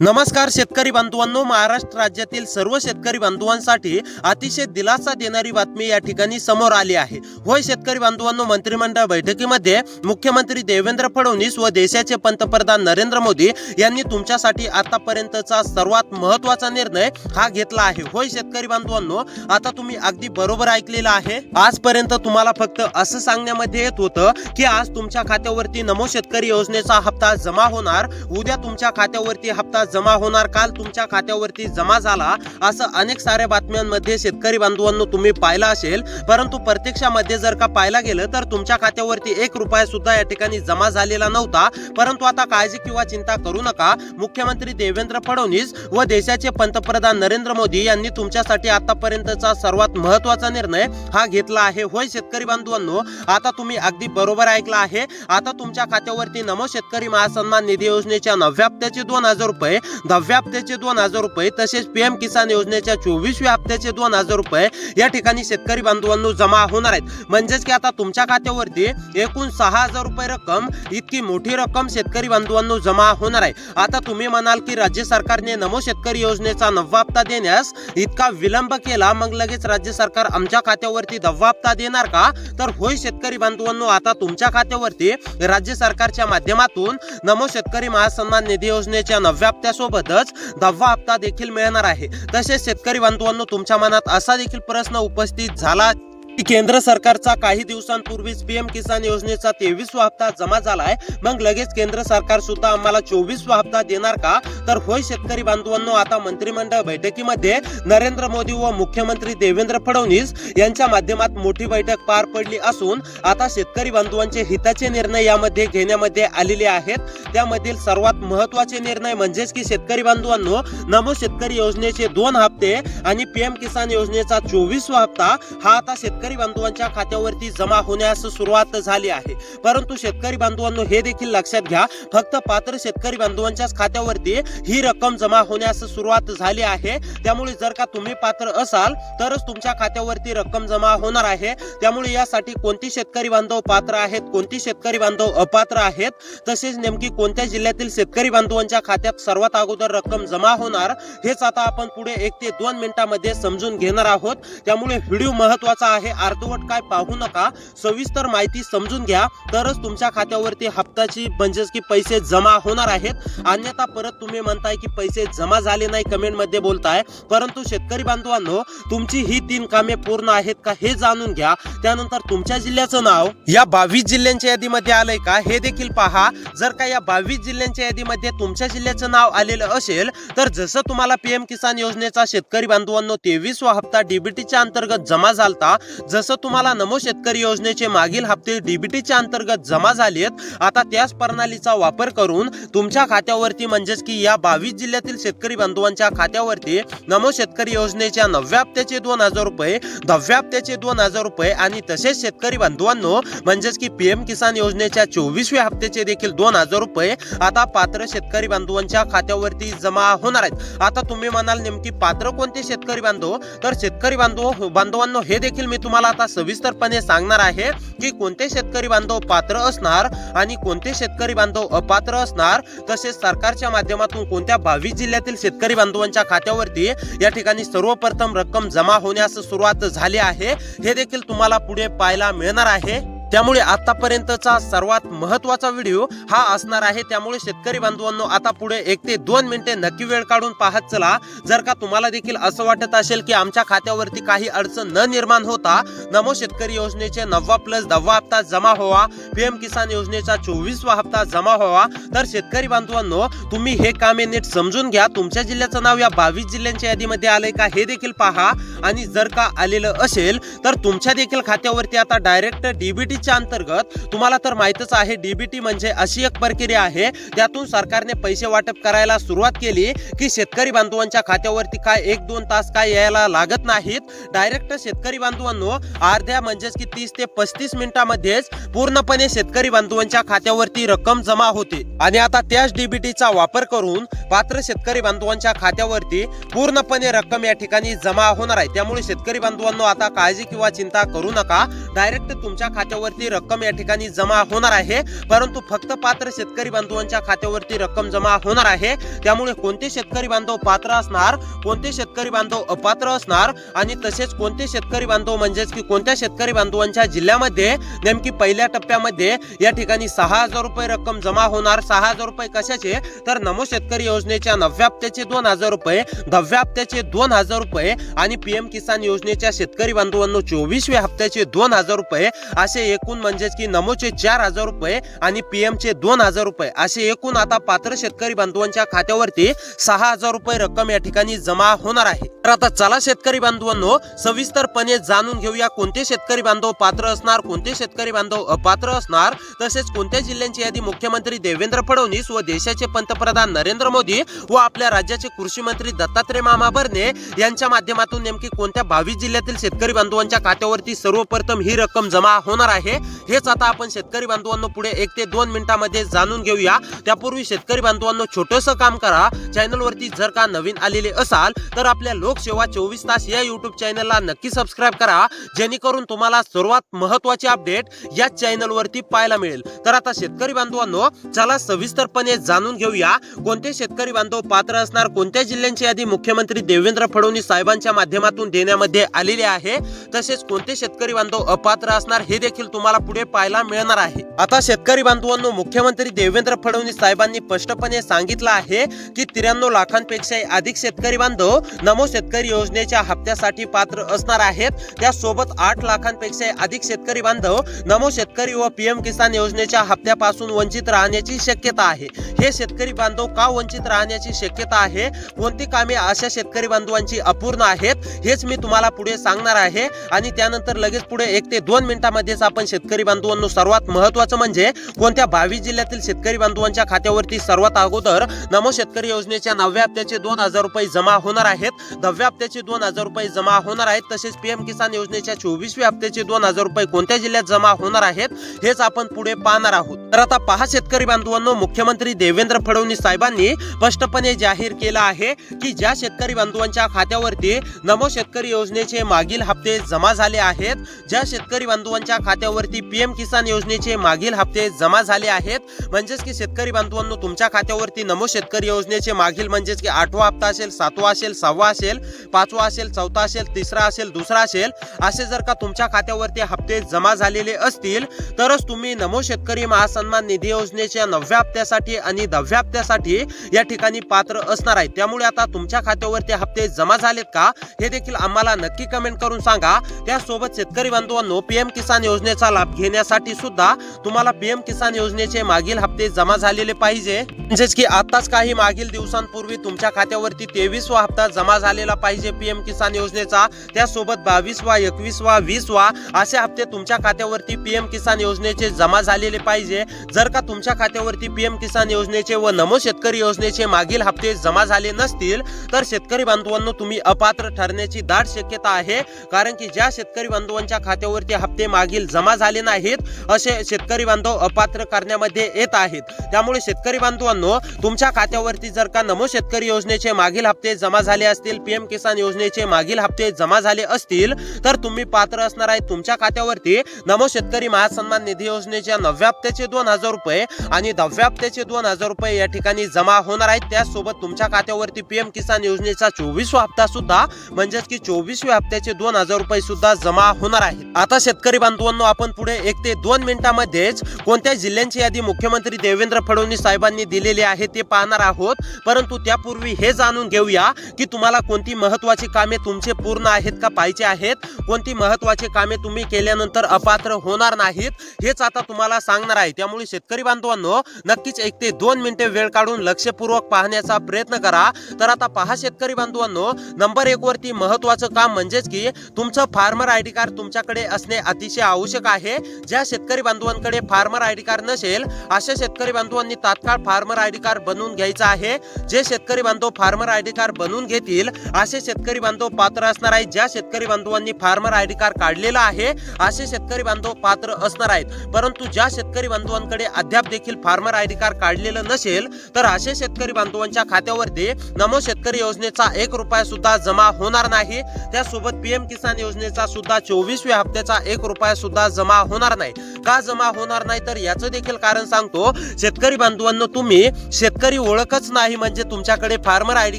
नमस्कार शेतकरी बांधवांनो, महाराष्ट्र राज्यातील सर्व शेतकरी बांधवांसाठी अतिशय दिलासा देणारी बातमी या ठिकाणी समोर आली आहे। होय शेतकरी बांधवांनो, मंत्रिमंडळ बैठकीमध्ये मुख्यमंत्री देवेंद्र फडणवीस व देशाचे पंतप्रधान नरेंद्र मोदी यांनी तुमच्यासाठी आतापर्यंतचा सर्वात महत्त्वाचा निर्णय हा घेतला आहे। होय शेतकरी बांधवांनो, आता तुम्ही अगदी बरोबर ऐकलेलं आहे। आजपर्यंत तुम्हाला फक्त असं सांगण्यामध्ये येत होतं की आज तुमच्या खात्यावरती नमो शेतकरी योजनेचा हप्ता जमा होणार, उद्या तुमच्या खात्यावरती हप्ता जमा होणार, काल तुमच्या खात्यावरती जमा झाला, असं अनेक साऱ्या बातम्यांमध्ये शेतकरी बांधवांनो तुम्ही पाहिलं असेल। परंतु प्रत्यक्षामध्ये जर का पाहायला गेलं तर तुमच्या खात्यावरती 1 रुपया सुद्धा या ठिकाणी जमा झालेला नव्हता। परंतु आता काळजी किंवा चिंता करू नका, मुख्यमंत्री देवेंद्र फडणवीस व देशाचे पंतप्रधान नरेंद्र मोदी यांनी तुमच्यासाठी आतापर्यंतचा सर्वात महत्त्वाचा निर्णय हा घेतला आहे। होय शेतकरी बांधवांनो, आता तुम्ही अगदी बरोबर ऐकलं आहे। आता तुमच्या खात्यावरती नमो शेतकरी महासन्मान निधी योजनेच्या 9व्या हप्त्याचे 2000 रुपये, 10व्या हप्त्याचे 2000 रुपये, तसेच पीएम किसान योजनेच्या 24व्या हप्त्याचे 2000 रुपये या ठिकाणी शेतकरी बांधवांनो जमा होणार आहेत। म्हणजेच की आता तुमच्या खात्यावरती एकूण 6000 रुपये रक्कम, इतकी मोठी रक्कम शेतकरी बांधवांनो जमा होणार आहे। आता तुम्ही म्हणाल की राज्य सरकारने नमो शेतकरी योजनेचा 9वा हप्ता देण्यास इतका विलंब केला, मग लगेच राज्य सरकार आमच्या खात्यावरती 10वा हप्ता देणार का? तर होय शेतकरी बांधवांनो, आता तुमच्या खात्यावरती राज्य सरकारच्या माध्यमातून नमो शेतकरी महासन्मान निधी योजनेच्या 9व्या हप्त्यासोबतच 10वा हप्ता देखील मिळणार आहे। तसेच शेतकरी बांधवांनो, तुमच्या मनात असा देखील प्रश्न उपस्थित झाला की केंद्र सरकारचा काही दिवसांपूर्वीच पीएम किसान योजनेचा 23वा हप्ता जमा झालाय, मग लगेच केंद्र सरकार सुद्धा आम्हाला 24वा हप्ता देणार का? तर होय शेतकरी बांधवांनो, आता मंत्रिमंडळ बैठकीमध्ये नरेंद्र मोदी व मुख्यमंत्री देवेंद्र फडणवीस यांच्या माध्यमात मोठी बैठक पार पडली असून आता शेतकरी बांधवांचे हिताचे निर्णय यामध्ये घेण्यामध्ये आलेले आहेत। त्यामधील सर्वात महत्त्वाचे निर्णय म्हणजेच की शेतकरी बांधवांनो, नमो शेतकरी योजनेचे 2 हप्ते आणि पीएम किसान योजनेचा 24वा हप्ता हा आता शेतकरी बांधवांच्या खात्यावरती जमा होण्यास सुरुवात झाली आहे। परंतु शेतकरी बांधवांनो, हे देखील लक्षात घ्या, फक्त पात्र शेतकरी बांधवांच्याच खात्यावरती ही रक्कम जमा होण्यास सुरुवात झाली आहे। त्यामुळे जर का तुम्ही पात्र असाल तरच तुमच्या खात्यावरती रक्कम जमा होणार आहे। त्यामुळे यासाठी कोणती शेतकरी बांधव पात्र आहेत, कोणती शेतकरी बांधव अपात्र आहेत, तसेच नेमकी कोणत्या जिल्ह्यातील शेतकरी बांधवांच्या खात्यात सर्वात अगोदर रक्कम जमा होणार, हेच आता आपण पुढे 1 ते 2 मिनिटांमध्ये समजून घेणार आहोत। त्यामुळे व्हिडिओ महत्त्वाचा आहे, अर्धवट काय पाहू नका, सविस्तर माहिती समजून घ्या, तरच तुमच्या खात्यावरती हप्त्याची म्हणजेच की पैसे जमा होणार आहेत। अन्यथा परत तुम्ही म्हणताय की पैसे जमा झाले नाही, कमेंट मध्ये बोलताय। परंतु शेतकरी बांधवांनो, तुमची ही 3 कामे पूर्ण आहेत का हे जाणून घ्या। त्यानंतर तुमच्या जिल्ह्याचं नाव या 22 जिल्ह्यांच्या यादीमध्ये आलंय का हे देखील पहा। जर का या 22 जिल्ह्यांच्या यादीमध्ये तुमच्या जिल्ह्याचं नाव आलेलं असेल तर जसं तुम्हाला पीएम किसान योजनेचा शेतकरी बांधवांनो 23वा हप्ता डीबीटीच्या अंतर्गत जमा झालता, जसं तुम्हाला नमो शेतकरी योजनेचे मागील हप्ते डीबीटीच्या अंतर्गत जमा झालेत, आता त्याच प्रणालीचा वापर करून तुमच्या खात्यावरती म्हणजेच की या 22 जिल्ह्यातील शेतकरी बांधवांच्या खात्यावरती नमो शेतकरी योजनेच्या 9व्या हप्त्याचे 2000 रुपये, 10व्या हप्त्याचे 2000 रुपये आणि तसेच शेतकरी बांधवांनो म्हणजेच की पीएम किसान योजनेच्या 24व्या हप्त्याचे देखील 2000 रुपये आता पात्र शेतकरी बांधवांच्या खात्यावरती जमा होणार आहेत। आता तुम्ही म्हणाल नेमकी पात्र कोणते शेतकरी बांधव? तर शेतकरी बांधवांनो, हे देखील मी तुम्हाला आता सविस्तरपणे सांगणार आहे की कोणते शेतकरी बांधव पात्र असणार आणि कोणते शेतकरी बांधव अपात्र असणार, तसेच सरकारच्या माध्यमातून कोणत्या 22 जिल्ह्यातील शेतकरी बांधवांच्या खात्यावरती या ठिकाणी सर्वप्रथम रक्कम जमा होण्यास सुरुवात झाली आहे, हे देखील तुम्हाला पुढे पाहायला मिळणार आहे। त्यामुळे आतापर्यंतचा सर्वात महत्त्वाचा व्हिडिओ हा असणार आहे। त्यामुळे शेतकरी बांधवांनो, आता पुढे 1 ते 2 मिनिटे नक्की वेळ काढून पाहत चला। जर का तुम्हाला देखील असं वाटत असेल की आमच्या खात्यावरती काही अडचण न निर्माण होता नमो शेतकरी योजनेचे 9वा प्लस 10वा हप्ता जमा व्हावा, पीएम किसान योजनेचा 24वा हप्ता जमा व्हावा, तर शेतकरी बांधवांनो तुम्ही हे कामे नीट समजून घ्या। तुमच्या जिल्ह्याचं नाव या 22 जिल्ह्यांच्या यादीमध्ये आलंय का हे देखील पहा, आणि जर का आलेलं असेल तर तुमच्या देखील खात्यावरती आता डायरेक्ट डीबीटी अंतर्गत तुम्हाला तर माहितच आहे, डीबीटी म्हणजे अशी एक प्रक्रिया आहे, त्यातून सरकारने पैसे वाटप करायला सुरुवात केली की शेतकरी बांधवांच्या खात्यावरती काय 1-2 तास काय यायला लागत नाहीत, डायरेक्ट शेतकरी बांधवांनो अर्ध्या म्हणजेच की 30 ते 35 मिनिटांमध्येच पूर्णपणे शेतकरी बांधवांच्या खात्यावरती रक्कम जमा होते। आणि आता त्याच डीबीटीचा वापर करून पात्र शेतकरी बांधवांच्या खात्यावरती पूर्णपणे रक्कम या ठिकाणी जमा होणार आहे। त्यामुळे शेतकरी बांधवांनो, आता काळजी किंवा चिंता करू नका, डायरेक्ट तुमच्या खात्यावर खात्यावरती रक्कम या ठिकाणी जमा होणार आहे, परंतु फक्त पात्र शेतकरी बांधवांच्या खात्यावरती रक्कम जमा होणार आहे। त्यामुळे कोणते शेतकरी बांधव पात्र असणार, कोणते शेतकरी बांधव अपात्र असणार आणि तसेच कोणते शेतकरी बांधव म्हणजेच की कोणत्या शेतकरी बांधवांच्या जिल्ह्यामध्ये नेमकी पहिल्या टप्प्यामध्ये या ठिकाणी 6,000 रुपये रक्कम जमा होणार। 6,000 रुपये कशाचे, तर नमो शेतकरी योजनेच्या 9व्या हप्त्याचे 2,000 रुपये, 10व्या हप्त्याचे 2,000 रुपये आणि पीएम किसान योजनेच्या शेतकरी बांधवांनो 24व्या हप्त्याचे 2,000 रुपये असे एकूण म्हणजेच की नमोचे 4,000 रुपये आणि पीएमचे 2,000 रुपये असे एकूण आता पात्र शेतकरी बांधवांच्या खात्यावरती 6,000 रुपये रक्कम या ठिकाणी जमा होणार आहे। तर आता चला शेतकरी बांधवांनो सविस्तरपणे जाणून घेऊया कोणते शेतकरी बांधव पात्र असणार, कोणते शेतकरी बांधव अपात्र असणार, तसेच कोणत्या जिल्ह्यांची यादी मुख्यमंत्री देवेंद्र फडणवीस व देशाचे पंतप्रधान नरेंद्र मोदी व आपल्या राज्याचे कृषी मंत्री दत्तात्रय मामा भरणे यांच्या माध्यमातून नेमकी कोणत्या 22 जिल्ह्यातील शेतकरी बांधवांच्या खात्यावरती सर्वप्रथम ही रक्कम जमा होणार आहे, हेच आता आपण शेतकरी बांधवांनो पुढे 1 ते 2 मिनिटांमध्ये जाणून घेऊया। त्यापूर्वी शेतकरी बांधवांनो छोटंसं काम करा, चॅनलवरती जर का नवीन आलेले असाल तर आपल्या लोकसेवा 24 तास या YouTube चॅनलला नक्की सबस्क्राइब करा, जेणेकरून तुम्हाला सर्वात महत्त्वाचे अपडेट या चॅनलवरती पाहायला मिळेल। तर आता शेतकरी बांधवांनो चला सविस्तरपणे जाणून घेऊया कोणते शेतकरी बांधव पात्र असणार, कोणत्या जिल्ह्यांची यादी मुख्यमंत्री देवेंद्र फडणवीस साहेबांच्या माध्यमातून देण्यामध्ये आलेली आहे, तसेच कोणते शेतकरी बांधव अपात्र असणार हे देखील तुम्हाला पुढे पाहायला मिळणार आहे। आता शेतकरी बांधवांनो मुख्यमंत्री देवेंद्र फडणवीस साहेबांनी स्पष्टपणे सांगितलं आहे की 93 लाखांपेक्षा अधिक शेतकरी बांधव नमो शेतकरी योजनेच्या हप्त्यासाठी पात्र असणार आहेत। त्यासोबत 8 लाखांपेक्षा अधिक शेतकरी बांधव नमो शेतकरी व पीएम किसान योजनेच्या हप्त्यापासून वंचित राहण्याची शक्यता आहे। हे शेतकरी बांधव का वंचित राहण्याची शक्यता आहे, कोणती कामे अशा शेतकरी बांधवांची अपूर्ण आहेत, हेच मी तुम्हाला पुढे सांगणार आहे आणि त्यानंतर लगेच पुढे 1 ते 2 मिनिटांमध्येच आपण शेतकरी बांधवांनो सर्वात महत्त्वाचं म्हणजे कोणत्या 22 जिल्ह्यातील शेतकरी बांधवांच्या खात्यावरती सर्वात अगोदर नमो शेतकरी योजनेच्या 9व्या हप्त्याचे 2,000 रुपये जमा होणार आहेत, 10व्या हप्त्याचे 2,000 रुपये जमा होणार आहेत, तसेच पीएम किसान योजनेच्या 24व्या हप्त्याचे 2,000 रुपये कोणत्या जिल्ह्यात जमा होणार आहेत हेच आपण पुढे पाहणार आहोत। तर आता पहा शेतकरी बांधवांनो मुख्यमंत्री देवेंद्र फडणवीस साहेबांनी स्पष्टपणे जाहीर केलं आहे की ज्या शेतकरी बांधवांच्या खात्यावरती नमो शेतकरी योजनेचे मागील हप्ते जमा झाले आहेत, ज्या शेतकरी बांधवांच्या खात्यावरती पीएम किसान योजनेचे मागील हप्ते जमा झाले आहेत, म्हणजेच की शेतकरी बांधवांनो तुमच्या खात्यावरती नमो शेतकरी योजनेचे मागील म्हणजेच की 8वा हप्ता असेल, 7वा असेल, 6वा असेल, 5वा असेल, 4था असेल, 3रा असेल, 2रा असेल, असे जर का तुमच्या खात्यावरती हप्ते जमा झालेले असतील तरच तुम्ही नमो शेतकरी महासन्मान निधी योजनेच्या 9व्या हप्त्यासाठी आणि 10व्या हप्त्यासाठी या ठिकाणी पात्र असणार आहे। त्यामुळे आता तुमच्या खात्यावरती हप्ते जमा झालेत का हे देखील आम्हाला नक्की कमेंट करून सांगा। त्यासोबत शेतकरी बांधवांनो पीएम किसान योजनेचा लाभ घेण्यासाठी सुद्धा तुम्हाला पीएम किसान योजनेचे मागील हप्ते जमा झालेले पाहिजे, म्हणजेच की आताच काही मागील दिवसांपूर्वी तुमच्या खात्यावरती 23वा हप्ता जमा झालेला पाहिजे पीएम किसान योजनेचा, त्यासोबत 22वा, 21वा, 20वा असे हप्ते तुमच्या खात्यावरती पीएम किसान योजनेचे जमा झालेले पाहिजे। जर का तुमच्या खात्यावरती पीएम किसान योजनेचे व नमो शेतकरी योजनेचे मागील हप्ते जमा झाले नसतील तर शेतकरी बांधवांनो तुम्ही अपात्र ठरण्याची दाट शक्यता आहे, कारण की ज्या शेतकरी बांधवांच्या खात्यावरती हप्ते मागील जमा झाले नाहीत असे शेतकरी बांधव अपात्र करण्यामध्ये येत आहेत। त्यामुळे शेतकरी बांधवांनो तुमच्या खात्यावरती जर का नमो शेतकरी योजनेचे मागील हप्ते जमा झाले असतील, पीएम किसान योजनेचे मागील हप्ते जमा झाले असतील तर तुम्ही पात्र असणार आहे। तुमच्या खात्यावरती नमो शेतकरी महासन्मान निधी योजनेच्या 9व्या हप्त्याचे 2,000 रुपये आणि 10व्या हप्त्याचे 2,000 रुपये या ठिकाणी जमा होणार आहेत। त्यासोबत तुमच्या खात्यावरती पीएम किसान योजनेचा 24वा हप्ता सुद्धा म्हणजेच की 24व्या हप्त्याचे 2,000 रुपये सुद्धा जमा होणार आहेत। आता शेतकरी बांधवांनो आपण पुढे 1 ते 2 मिनिटांमध्येच कोणत्या जिल्ह्यांची यादी मुख्यमंत्री देवेंद्र फडणवीस साहेबांनी दिलेली आहे ते पाहणार आहोत, परंतु त्यापूर्वी हे जाणून घेऊया की तुम्हाला कोणती महत्त्वाची कामे तुमचे पूर्ण आहेत का पाहिजे आहेत, कोणती महत्त्वाची कामे तुम्ही केल्यानंतर अपात्र होणार नाहीत हेच आता तुम्हाला सांगणार आहे। त्यामुळे शेतकरी बांधवांनो नक्कीच 1 ते 2 मिनिटे वेळ काढून लक्षपूर्वक पाहण्याचा प्रयत्न करा। तर आता पहा शेतकरी बांधवांनो नंबर 1 वरती महत्त्वाचं काम म्हणजेच की तुमचं फार्मर आयडी कार्ड तुमच्याकडे असणे अतिशय आवश्यक आहे। ज्या शेतकरी बांधवांकडे फार्मर आयडी कार्ड नसेल अशा शेतकरी बांधवांनी तात्काळ फार्मर आयडी कार्ड बनवून घ्यायचं आहे। जे शेतकरी बांधव फार्मर आयडी कार्ड बनवून घेतील असे शेतकरी बांधव पात्र असणार आहेत. ज्या शेतकरी बांधवांनी फार्मर आयडी कार्ड काढलेला आहे असे शेतकरी बांधव पात्र असणार आहेत. परंतु ज्या शेतकरी बांधवांकडे अद्याप देखील फार्मर आयडी कार्ड काढलेलं नसेल तर असे शेतकरी बांधवांच्या खात्यावरती नमो शेतकरी योजनेचा 1 रुपया सुद्धा जमा होणार नाही. त्यासोबत पीएम किसान योजनेचा सुद्धा 24व्या हप्त्याचा 1 रुपया सुद्धा जमा होणार नाही. का जमा होणार नाही तर याचं देखील कारण सांगतो. शेतकरी बांधवांनो, तुम्ही शेतकरी ओळखच नाही म्हणजे तुमच्याकडे फार्मर आयडी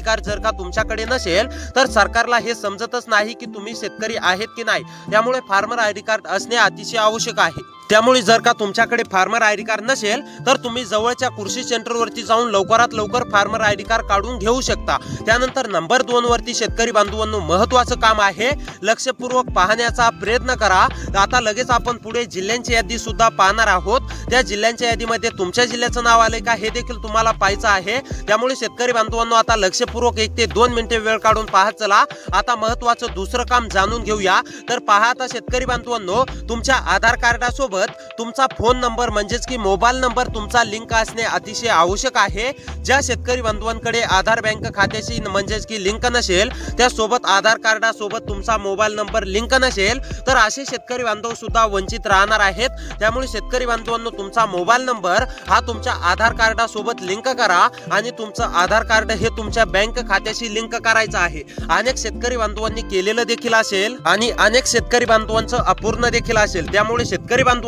कार्ड जर का तुमच्याकडे नसेल तर सरकारला हे समजतच नाही की तुम्ही शेतकरी आहेत की नाही. त्यामुळे फार्मर आयडी कार्ड असणे अतिशय आवश्यक आहे. त्यामुळे जर का तुमच्याकडे फार्मर आयडी कार्ड नसेल तर तुम्ही जवळच्या कृषी सेंटरवरती जाऊन लवकरात लवकर फार्मर आयडी कार्ड काढून घेऊ शकता. त्यानंतर नंबर 2 वरती शेतकरी बांधवांनो महत्त्वाचं काम आहे. लक्षपूर्वक पाहण्याचा प्रयत्न करा. आता लगेच आपण पुढे जिल्ह्यांची यादी सुद्धा पाहणार आहोत. त्या जिल्ह्यांच्या यादीमध्ये तुमच्या जिल्ह्याचं नाव आले का हे देखील तुम्हाला पाहायचं आहे. त्यामुळे शेतकरी बांधवांनो आता लक्षपूर्वक 1 ते 2 मिनिटे वेळ काढून पाहत चला. आता महत्त्वाचं दुसरं काम जाणून घेऊया. तर पहा, आता शेतकरी बांधवांनो, तुमच्या आधार कार्डासोबत तुमचा फोन नंबर म्हणजेच की मोबाईल नंबर तुमचा लिंक असणे अतिशय आवश्यक आहे. ज्या शेतकरी बांधवांकडे आधार बँक खात्याशी म्हणजेच की लिंक नसेल, त्यासोबत आधार कार्डासोबत तुमचा मोबाईल नंबर लिंक नसेल तर असे शेतकरी बांधव सुद्धा वंचित राहणार आहेत. त्यामुळे शेतकरी बांधवांनो, तुमचा मोबाईल नंबर हा तुमच्या आधार कार्डासोबत लिंक करा आणि तुमचं आधार कार्ड हे तुमच्या बँक खात्याशी लिंक करायचं आहे. अनेक शेतकरी बांधवांनी केलेलं देखील असेल आणि अनेक शेतकरी बांधवांचं अपूर्ण देखील असेल. त्यामुळे शेतकरी बांधवांनो,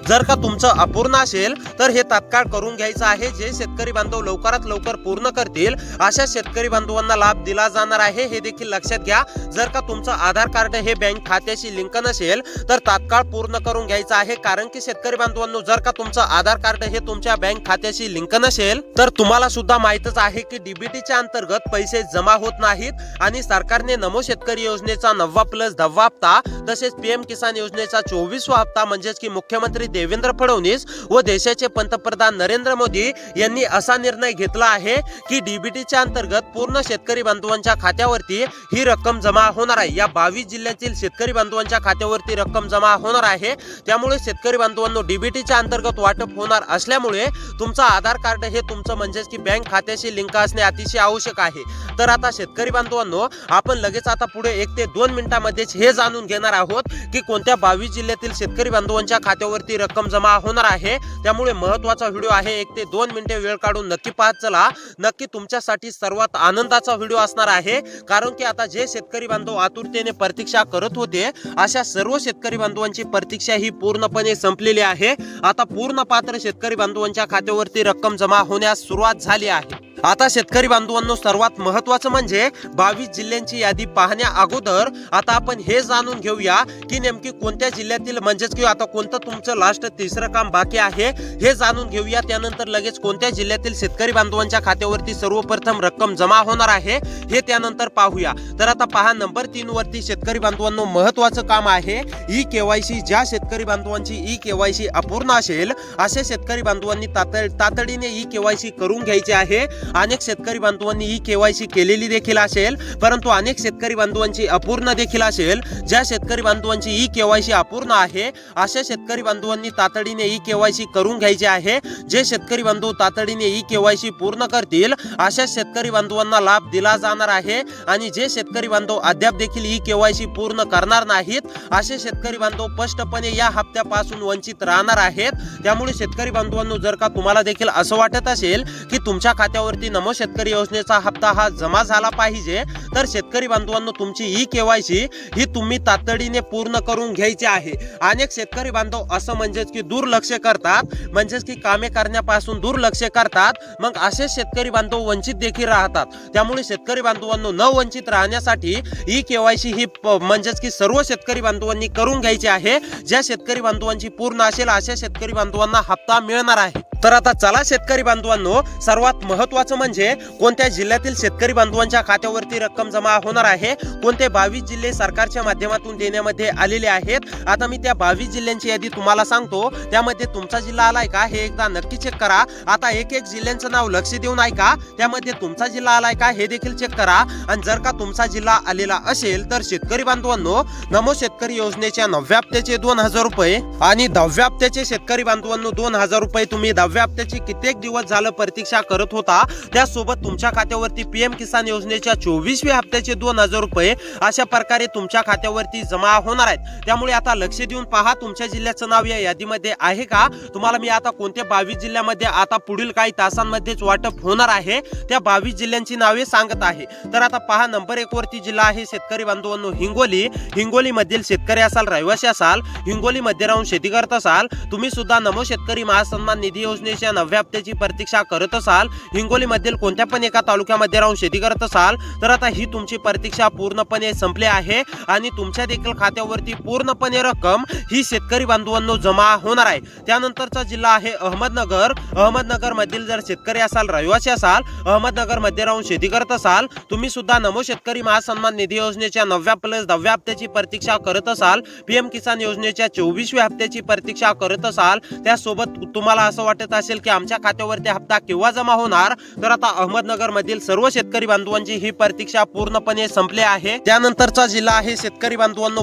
जर का तुमचं अपूर्ण असेल तर हे तात्काळ करून घ्यायचं आहे. जे शेतकरी बांधव लवकरात लवकर पूर्ण करतील अशा शेतकरी बांधवांना लाभ दिला जाणार आहे. हे देखील लक्षात घ्या. जर का तुमचं आधार कार्ड हे बँक खात्याशी लिंक नसेल तर तात्काळ पूर्ण करून घ्यायचं आहे. कारण की शेतकरी बांधवांनो, जर का तुमचं आधार कार्ड हे तुमच्या बँक खात्याशी लिंक नसेल तर तुम्हाला सुद्धा माहितच आहे की डीबीटीच्या अंतर्गत पैसे जमा होत नाहीत आणि सरकारने नमो शेतकरी योजनेचा 9+10 हप्ता तसेच पीएम किसान योजनेचा 24वा हप्ता म्हणजेच की मुख्यमंत्री देवेंद्र फडणवीस व देशाचे पंतप्रधान नरेंद्र मोदी यांनी असा निर्णय घेतला आहे की डीबीटीच्या अंतर्गत पूर्ण शेतकरी बांधवांच्या खात्यावरती ही रक्कम जमा होणार आहे. या 22 जिल्ह्यातील शेतकरी बांधवांच्या खात्यावरती रक्कम जमा होणार आहे. त्यामुळे शेतकरी बांधवांनो, डीबीटीच्या अंतर्गत वाटप होणार असल्यामुळे तुमचं आधार कार्ड हे तुमचं म्हणजेच की बँक खात्याशी लिंक असणे अतिशय आवश्यक आहे. तर आता शेतकरी बांधवांनो, आपण लगेच आता पुढे 1 ते 2 मिनिटांमध्येच हे जाणून घेणार आहोत की कोणत्या 22 जिल्ह्यातील शेतकरी बांधवांच्या खात्यावरती रक्कम जमा होणार आहे. त्यामुळे महत्त्वाचा व्हिडिओ आहे. 1 ते 2 मिनिटे वेळ काढून नक्की पाहत चला. नक्की तुमच्यासाठी सर्वात आनंदाचा व्हिडिओ असणार आहे. कारण की आता जे शेतकरी बांधव आतुरतेने प्रतीक्षा करत होते अशा सर्व शेतकरी बांधवांची प्रतीक्षा ही पूर्णपणे संपलेली आहे. आता पूर्ण पात्र शेतकरी बांधवांच्या खात्यावरती रक्कम जमा होण्यास सुरुवात झाली आहे. आता शेतकरी बांधवांनो, सर्वात महत्त्वाचं म्हणजे 22 जिल्ह्यांची यादी पाहण्या अगोदर आता आपण हे जाणून घेऊया की नेमकी कोणत्या जिल्ह्यातील म्हणजेच की आता कोणतं तुमचं लास्ट तिसरं काम बाकी आहे हे जाणून घेऊया. त्यानंतर लगेच कोणत्या जिल्ह्यातील शेतकरी बांधवांच्या खात्यावरती सर्वप्रथम रक्कम जमा होणार आहे हे त्यानंतर पाहूया. तर आता पहा, नंबर 3 वरती शेतकरी बांधवांनो महत्त्वाचं काम आहे ई केवायसी. ज्या शेतकरी बांधवांची ई केवायसी अपूर्ण असेल असे शेतकरी बांधवांनी तातडीने ई केवायसी करून घ्यायची आहे. अनेक शेतकरी बांधवांनी ई केवायसी केलेली देखील असेल, परंतु अनेक शेतकरी बांधवांची अपूर्ण देखील असेल. ज्या शेतकरी बांधवांची ई केवायसी अपूर्ण आहे अशा शेतकरी बांधवांनी तातडीने ई केवायसी करून घ्यायची आहे. जे शेतकरी बांधव तातडीने ई केवायसी पूर्ण करतील अशा शेतकरी बांधवांना लाभ दिला जाणार आहे. आणि जे शेतकरी बांधव अद्याप देखील ई केवायसी पूर्ण करणार नाहीत असे शेतकरी बांधव स्पष्टपणे या हप्त्यापासून वंचित राहणार आहेत. त्यामुळे शेतकरी बांधवांनो, जर का तुम्हाला देखील असं वाटत असेल की तुमच्या खात्यावरती नमो शेतकरी योजनेचा हप्ता हा जमा झाला पाहिजे तर शेतकरी बांधवांनो, तुमची ई केवायसी ही तुम्ही तातडीने पूर्ण करून घ्यायची आहे. अनेक शेतकरी बांधव असं म्हणजेच की दुर्लक्ष करतात, म्हणजेच की कामे करण्यापासून दुर्लक्ष करतात. मग असे शेतकरी बांधव वंचित देखील राहतात. त्यामुळे शेतकरी बांधवांनो, न वंचित राहण्यासाठी ई केवायसी ही म्हणजेच की सर्व शेतकरी बांधवांनी करून घ्यायची आहे. ज्या शेतकरी बांधवांची पूर्ण असेल अशा शेतकरी बांधवांना हप्ता मिळणार आहे. तर आता चला शेतकरी बांधवांनो, सर्वात महत्त्वाचं म्हणजे कोणत्या जिल्ह्यातील शेतकरी बांधवांच्या खात्यावरती रक्कम जमा होणार आहे. कोणते 22 जिल्हे सरकारच्या माध्यमातून देण्यामध्ये आलेले आहेत. आता मी त्या 22 जिल्ह्यांची यादी तुम्हाला सांगतो. त्यामध्ये तुमचा जिल्हा आलाय का हे एकदा नक्की चेक करा. आता एक जिल्ह्यांचं नाव लक्ष देऊन ऐका. त्यामध्ये तुमचा जिल्हा आलाय का हे देखील चेक करा. आणि जर का तुमचा जिल्हा आलेला असेल तर शेतकरी बांधवांनो, नमो शेतकरी योजनेच्या 9व्या हप्त्याचे 2000 रुपये आणि 10व्या हप्त्याचे शेतकरी बांधवांनो 2000 रुपये तुम्ही 10व्या 9व्या हप्त्याची कित्येक दिवस झालं प्रतीक्षा करत होता, त्यासोबत तुमच्या खात्यावरती पीएम किसान योजनेच्या 24व्या हप्त्याचे 2000 रुपये अशा प्रकारे तुमच्या खात्यावरती जमा होणार आहेत। त्यामुळे आता लक्ष देऊन पहा, तुमच्या जिल्ह्याचं नाव या यादीमध्ये आहे का? तुम्हाला मी आता कोणत्या 22 जिल्ह्यामध्ये आता पुढील काही तासांमध्येच वाटप होणार आहे त्या 22 जिल्ह्यांची नावे सांगत आहे। तर आता पहा, नंबर 1 वरती जिल्हा आहे शेतकरी बांधवांनो हिंगोली मधील शेतकरी असाल, रहिवासी असाल, हिंगोली मध्ये राहून शेती करत असाल, तुम्ही सुद्धा नमो शेतकरी महासन्मान निधी योजनेच्या 9व्या हप्त्याची प्रतीक्षा करत असाल, हिंगोली मधील कोणत्या पण एका तालुक्यामध्ये राहून शेती करत असाल, तर आता ही तुमची प्रतीक्षा पूर्णपणे संपली आहे आणि तुमच्या देखील खात्यावरती पूर्णपणे रक्कम ही शेतकरी बांधवांनो जमा होणार आहे। त्यानंतरचा जिल्हा आहे अहमदनगर मधील जर शेतकरी असाल, रहिवासी असाल, अहमदनगर मध्ये राहून शेती करत असाल, तुम्ही सुद्धा नमो शेतकरी महासन्मान निधी योजनेच्या 9व्या प्लस 10व्या हप्त्याची प्रतीक्षा करत असाल, पीएम किसान योजनेच्या 24व्या हप्त्याची प्रतीक्षा करत असाल, त्यासोबत तुम्हाला असं वाटत असेल की आमच्या खात्यावरती हप्ता केव्हा जमा होणार, तर आता अहमदनगर मधील सर्व शेतकरी बांधवांची ही प्रतीक्षा पूर्णपणे संपली आहे। त्यानंतरचा जिल्हा आहे शेतकरी बांधवांनो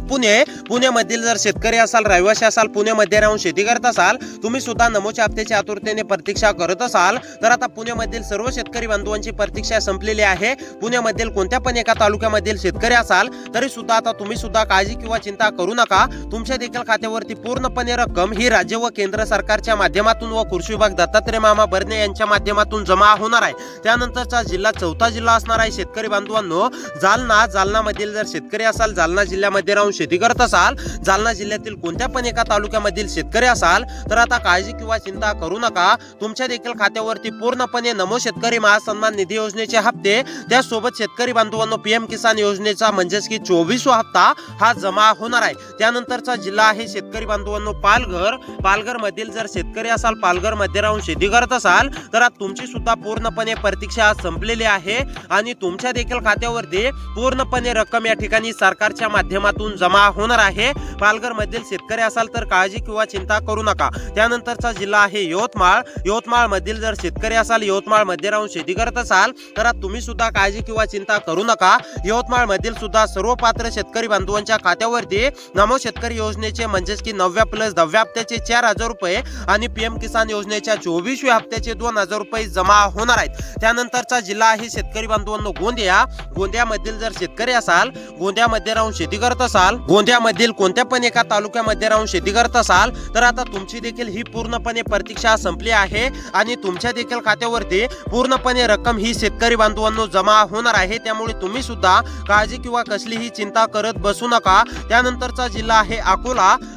पुण्यामधील जर शेतकरी असाल, रहिवासी असाल, पुण्यामध्ये राहून शेती करत असाल, तुम्ही सुद्धा नमोच्या हप्त्याची आतुरतेने प्रतीक्षा करत असाल, तर आता पुण्यामधील सर्व शेतकरी बांधवांची प्रतीक्षा संपलेली आहे। पुण्यामधील कोणत्या पण एका तालुक्यामधील शेतकरी असाल तरी सुद्धा आता तुम्ही सुद्धा काळजी किंवा चिंता करू नका, तुमच्या देखील खात्यावरती पूर्णपणे रक्कम ही राज्य व केंद्र सरकारच्या माध्यमातून व कृषी विभाग दत्तात्रय मामा बर्ने यांच्या माध्यमातून जमा होणार आहे। त्यानंतरचा जिल्हा चौथा जिल्हा असणार आहे शेतकरी बांधवांनो जालना मधील जर शेतकरी असाल, जालना जिल्ह्यामध्ये राहून शेती करत असाल, जालना जिल्ह्यातील कोणत्या पण एका तालुक्यामधील शेतकरी असाल, तर आता काळजी किंवा चिंता करू नका, तुमच्या देखील खात्यावरती पूर्णपणे नमो शेतकरी महासन्मान निधी योजनेचे हप्ते, त्यासोबत शेतकरी बांधवांनो पीएम किसान योजनेचा म्हणजेच की 24वा हप्ता हा जमा होणार आहे। त्यानंतरचा जिल्हा आहे शेतकरी बांधवांनो पालघर मधील जर शेतकरी असाल, पालघर मध्ये राहून शेती करत असाल, तर आता तुमची सुद्धा पूर्णपणे प्रतीक्षा संपलेली आहे आणि तुमच्या देखील खात्यावरती पूर्णपणे रक्कम या ठिकाणी सरकारच्या माध्यमातून जमा होणार आहे। पालघर मधील शेतकरी असाल तर काळजी किंवा चिंता करू नका। त्यानंतरचा जिल्हा आहे यवतमाळ मधील जर शेतकरी असाल, यवतमाळ मध्ये राहून शेती करत असाल, तर तुम्ही सुद्धा काळजी किंवा चिंता करू नका, यवतमाळ मधील सुद्धा सर्व पात्र शेतकरी बांधवांच्या खात्यावरती नमो शेतकरी योजनेचे म्हणजेच की 9व्या प्लस 10व्या हप्त्याचे 4000 रुपये आणि पीएम किसान योजनेच्या 24व्या हप्त्याचे 2000 रुपये जमा होणार आहेत। त्यानंतरचा जिल्हा आहे शेतकरी बांधवांनो गोंदियामधील जर शेतकरी असाल, गोंदियामध्ये राहून शेती करत असाल, गोंदियामधील कोणत्या पण एका तालुक्यामध्ये राहून शेती करत असाल, तर आता तुमची देखील ही पूर्णपणे प्रतीक्षा संपली आहे आणि तुमच्या देखील खात्यावरती पूर्णपणे रक्कम ही शेतकरी बांधवांनो जमा होणार आहे। त्यामुळे तुम्ही सुद्धा काळजी किंवा कसलीही चिंता करत बसू नका। त्यानंतरचा जिल्हा आहे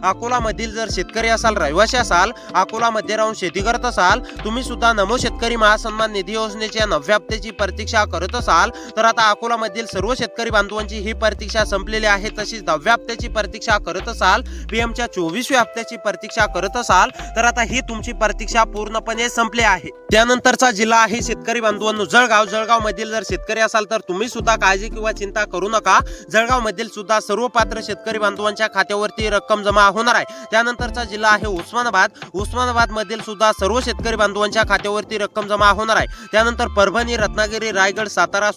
अकोला मधील जर शेतकरी असाल, रहिवासी असाल, अकोला मध्ये राहून शेती करत असाल, तुम्ही सुद्धा नमो शेतकरी महासन्मान निधी योजनेच्या 9व्या हप्त्याची प्रतीक्षा करत असाल, तर आता अकोला मधील सर्व शेतकरी बांधवांची ही प्रतीक्षा संपलेली आहे। तशीच 10व्या हप्त्याची प्रतीक्षा करत असाल, पीएमच्या 24व्या हप्त्याची प्रतीक्षा करत असाल, तर आता ही तुमची प्रतीक्षा पूर्णपणे संपली आहे। त्यानंतरचा जिल्हा आहे शेतकरी बांधवांनो जळगाव मधील जर शेतकरी असाल तर तुम्ही सुद्धा काळजी किंवा चिंता करू नका, जळगाव मधील सुद्धा सर्व पात्र शेतकरी बांधवांच्या खात्यावरती रक्कम जमा होणार आहे। त्यानंतरचा जिल्हा आहे उस्मानाबाद मधील सुद्धा सर्व शेतकरी बांधवांच्या खात्यावरती रक्कम जमा होणार आहे। त्यानंतर परभणी, रत्नागिरी, रायगड, सातारा,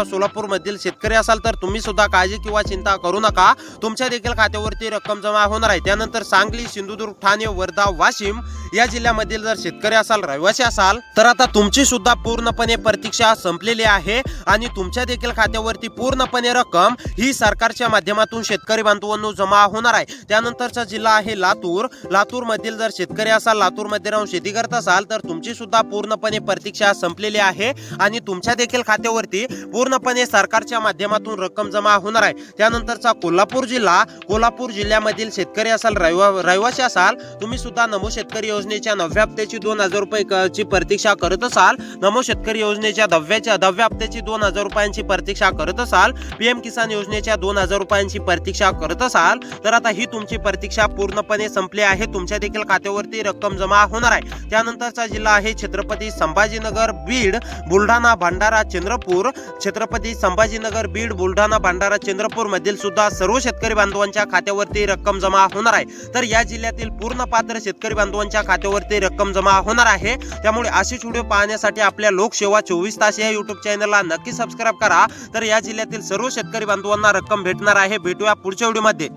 सोलापूर मधील शेतकरी असाल तर तुम्ही सुद्धा काळजी किंवा चिंता करू नका, तुमच्या देखील खात्यावरती रक्कम जमा होणार आहे। त्यानंतर सांगली, सिंधुदुर्ग, ठाणे, वर्धा, वाशिम या जिल्ह्यामधील जर शेतकरी असाल, रहिवासी असाल, तर आता तुमची सुद्धा पूर्णपणे प्रतीक्षा संपलेली आहे आणि तुमच्या देखील खात्यावरती पूर्णपणे रक्कम ही सरकारच्या माध्यमातून शेतकरी बांधवांनो जमा होणार आहे। त्यानंतरचा जिल्हा आहे लातूर मधील जर शेतकरी असाल, लातूर मध्ये राहून शेती करत असाल, तर तुमची सुद्धा पूर्णपणे प्रतीक्षा संपलेली आहे आणि तुमच्या देखील खात्यावरती पूर्णपणे सरकारच्या माध्यमातून रक्कम जमा होणार आहे। त्यानंतरचा कोल्हापूर जिल्ह्यामधील शेतकरी असाल, रहिवासी असाल, तुम्ही सुद्धा नमो शेतकरी योजनेच्या 9व्या हप्त्याची 2000 रुपयाची प्रतीक्षा करत असाल, नमो शेतकरी योजनेच्या 10व्या हप्त्याची 2000 रुपयांची प्रतीक्षा करत असाल, पीएम किसान योजनेच्या 2000 रुपयांची प्रतीक्षा करत असाल, तर आता ही तुमची प्रतीक्षा पूर्णपणे संपली आहे, तुमच्या देखील खात्यावरती रक्कम जमा होणार आहे। त्यानंतरचा जिल्हा आहे छत्रपती संभाजीनगर, बीड, बुलढाणा, भंडारा, चंद्रपूर, छत्रपती संभाजीनगर, बीड, बुलढाणा, भंडारा, चंद्रपूर मधील सुद्धा सर्व शेतकरी बांधवांच्या खात्यावरती रक्कम जमा होणार आहे। तर या जिल्ह्यातील पूर्ण पात्र शेतकरी बांधवांच्या खात्यावरती रक्कम जमा होणार आहे। त्यामुळे अशीच व्हिडिओ पाहण्यासाठी आपल्या लोकसेवा 24 तास या YouTube चॅनलला नक्की सबस्क्राइब करा। तर या जिल्ह्यातील सर्व शेतकरी बांधवांना रक्कम भेटणार आहे। भेटूया पुढच्या व्हिडिओमध्ये।